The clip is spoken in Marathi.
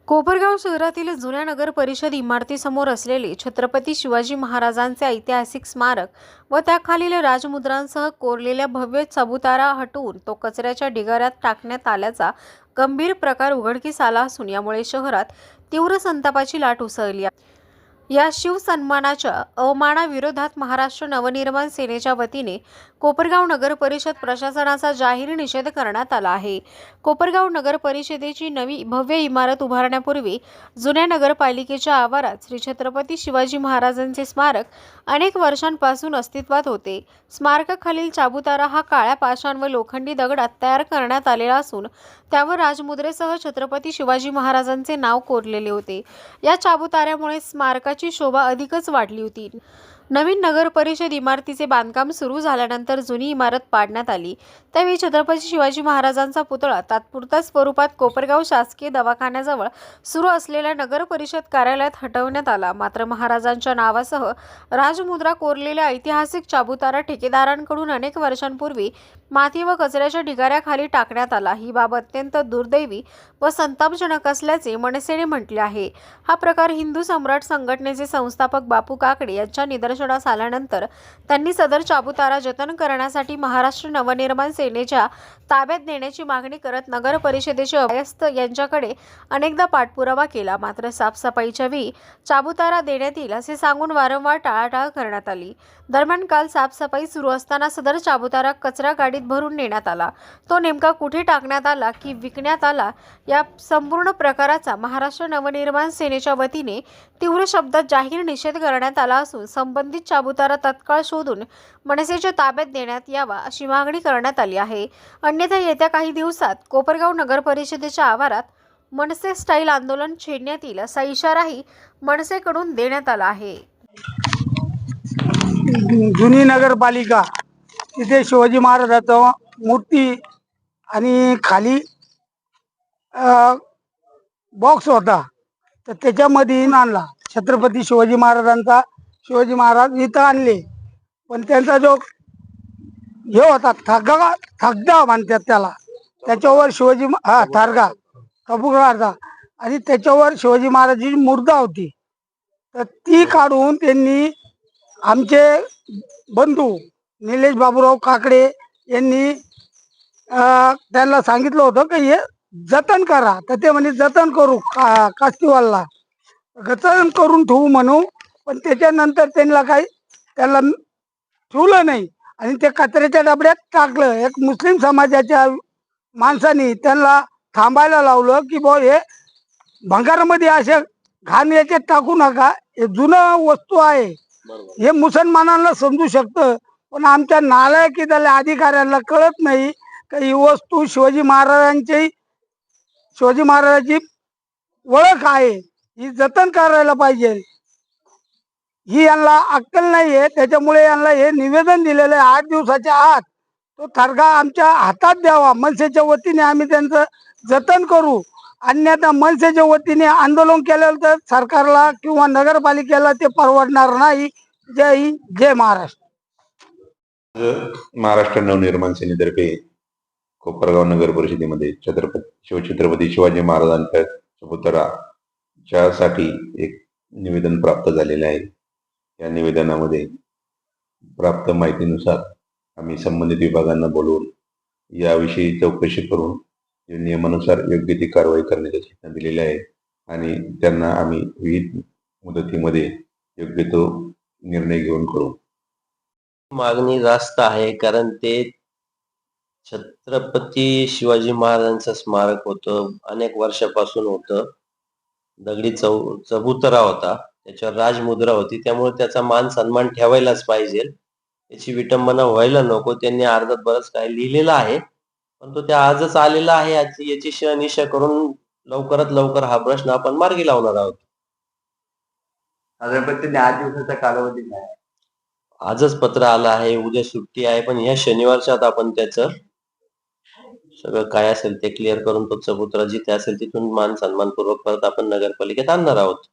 कोपरगाव शहरातील जुन्या नगर परिषद इमारतीसमोर असलेले छत्रपती शिवाजी महाराजांचे ऐतिहासिक स्मारक व त्याखालील राजमुद्रांसह कोरलेल्या भव्य चबुतारा हटवून तो कचऱ्याच्या ढिगाऱ्यात टाकण्यात आल्याचा गंभीर प्रकार उघडकीस आला असून यामुळे शहरात तीव्र संतापाची लाट उसळली आहे। या शिवसन्मानाच्या अवमानाविरोधात महाराष्ट्र नवनिर्माण सेनेच्या वतीने कोपरगाव नगर परिषद प्रशासनाचा जाहीर निषेध करण्यात आला आहे। कोपरगाव नगर परिषदेची नवी भव्य इमारत उभारण्यापूर्वी जुन्या नगरपालिकेच्या आवारात श्री छत्रपती शिवाजी महाराजांचे स्मारक अनेक वर्षांपासून अस्तित्वात होते। स्मारकाखालील चाबुतारा हा काळ्या पाषाण व लोखंडी दगडात तयार करण्यात आलेला असून त्यावर राजमुद्रेसह छत्रपती शिवाजी महाराजांचे नाव कोरलेले होते। या चाबुताऱ्यामुळे स्मारकाची शोभा अधिकच वाढली होती। नवीन नगर परिषद इमारतीचे बांधकाम सुरू झाल्यानंतर जुनी इमारत पाडण्यात आली। त्यावेळी छत्रपती शिवाजी महाराजांचा पुतळा तात्पुरत्या स्वरूपात कोपरगाव शासकीय दवाखान्याजवळ सुरू असलेल्या नगर परिषद कार्यालयात हटवण्यात आला। मात्र महाराजांच्या नावासह राजमुद्रा कोरलेल्या ऐतिहासिक चाबुतारा ठेकेदारांकडून अनेक वर्षांपूर्वी माती व कचऱ्याच्या ढिगाऱ्याखाली टाकण्यात आला। ही बाब अत्यंत दुर्दैवी व संतापजनक असल्याचे मनसेने म्हटले आहे। हा प्रकार हिंदू सम्राट संघटनेचे संस्थापक बापू काकडे यांच्या निदर्शनास आल्यानंतर त्यांनी सदर चाबुतारा जतन करण्यासाठी महाराष्ट्र नवनिर्माण सेनेच्या ताब्यात देण्याची मागणी करत नगर परिषदेचे अभयस्थ यांच्याकडे अनेकदा पाठपुरावा केला। मात्र साफसफाईच्या वेळी चाबुतारा देण्यात येईल असे सांगून वारंवार टाळाटाळ करण्यात आली। दरम्यान काल साफसफाई सुरू असताना सदर चाबुतारा कचरा गाडीत भरून नेण्यात आला। तो नेमका कुठे टाकण्यात आला की विकण्यात आला या संपूर्ण प्रकाराचा महाराष्ट्र नवनिर्माण सेनेच्या वतीने तीव्र शब्दात जाहीर निषेध करण्यात आला असून संबंधित चाबुतारा तत्काळ शोधून मनसेच्या ताब्यात देण्यात यावा अशी मागणी करण्यात आली आहे। अन्यथा येत्या काही दिवसात कोपरगाव नगर परिषदेच्या आवारात मनसे स्टाईल आंदोलन छेडण्यात येईल असा इशाराही मनसेकडून देण्यात आला आहे। जुनी नगरपालिका तिथे शिवाजी महाराजाचं मूर्ती आणि खाली बॉक्स होता, तर त्याच्यामध्ये आणला छत्रपती शिवाजी महाराजांचा। शिवाजी महाराज इथं आणले, पण त्यांचा जो हे होता थगदा म्हणतात त्याला, त्याच्यावर शिवाजी थारगा कपुगारचा, आणि त्याच्यावर शिवाजी महाराजांची मूर्ती होती। तर ती काढून त्यांनी आमचे बंधू निलेश बाबूराव काकडे यांनी त्यांना सांगितलं होतं की हे जतन करा, तर ते म्हणे जतन करू, कास्तीवालला जतन करून ठेवू म्हणू। पण त्याच्यानंतर त्यांना त्याला ठेवलं नाही आणि ते कचऱ्याच्या डबड्यात टाकलं। एक मुस्लिम समाजाच्या माणसाने त्यांना थांबायला लावलं की बुवा हे भंगारामध्ये असे घाण याच्यात टाकू नका, हे जुनं वस्तू आहे, हे मुसलमानांना समजू शकतं, पण आमच्या नालायकीच्या अधिकाऱ्यांना कळत नाही की ही वस्तू शिवाजी महाराजांची ओळख आहे, ही जतन करायला पाहिजे। ही यांना अक्कल नाहीये, त्याच्यामुळे यांना हे निवेदन दिलेलं आहे 8 दिवसाच्या आत तो थरगा आमच्या हातात द्यावा। मनसेच्या वतीने आम्ही त्यांचं जतन करू, अन्यथा मनसेच्या वतीने आंदोलन केलं तर सरकारला किंवा नगरपालिकेला ते परवडणार नाही। जय हिंद, जय महाराष्ट्र। महाराष्ट्र नवनिर्माण सेनेतर्फे कोपरगाव नगर परिषदेमध्ये शिवछत्रपती शिवाजी महाराजांच्या चबुतरासाठी एक निवेदन प्राप्त झालेले आहे। या निवेदनामध्ये प्राप्त माहितीनुसार आम्ही संबंधित विभागांना बोलवून याविषयी चौकशी करून नियमानुसार योग्य ती कारवाई करण्याच्या सूचना दिलेल्या आहे आणि त्यांना आम्ही विविध मुदतीमध्ये योग्य तो निर्णय घेऊन करू। मागणी जास्त आहे, कारण ते छत्रपती शिवाजी महाराजांचं स्मारक होतं, अनेक वर्षापासून होतं, दगडी चबुतरा होता, त्याच्यावर राजमुद्रा होती, त्यामुळे त्याचा मान सन्मान ठेवायलाच पाहिजे, त्याची विटंबना व्हायला नको। त्यांनी अर्धात बरंच काही लिहिलेलं आहे, पण तो त्या आजच आलेला आहे, याची शहानिशा करून लवकरात लवकर हा प्रश्न आपण मार्गी लावणार आहोत। साधारणपणे 8 दिवसाचा कालावधी नाही, आजच पत्र आलं आहे, उद्या सुट्टी आहे, पण ह्या शनिवारच्या आत आपण त्याचं सगळं काय असेल ते क्लिअर करून तो चबुतरा जिथे असेल तिथून मान सन्मानपूर्वक परत आपण नगरपालिकेत आणणार आहोत।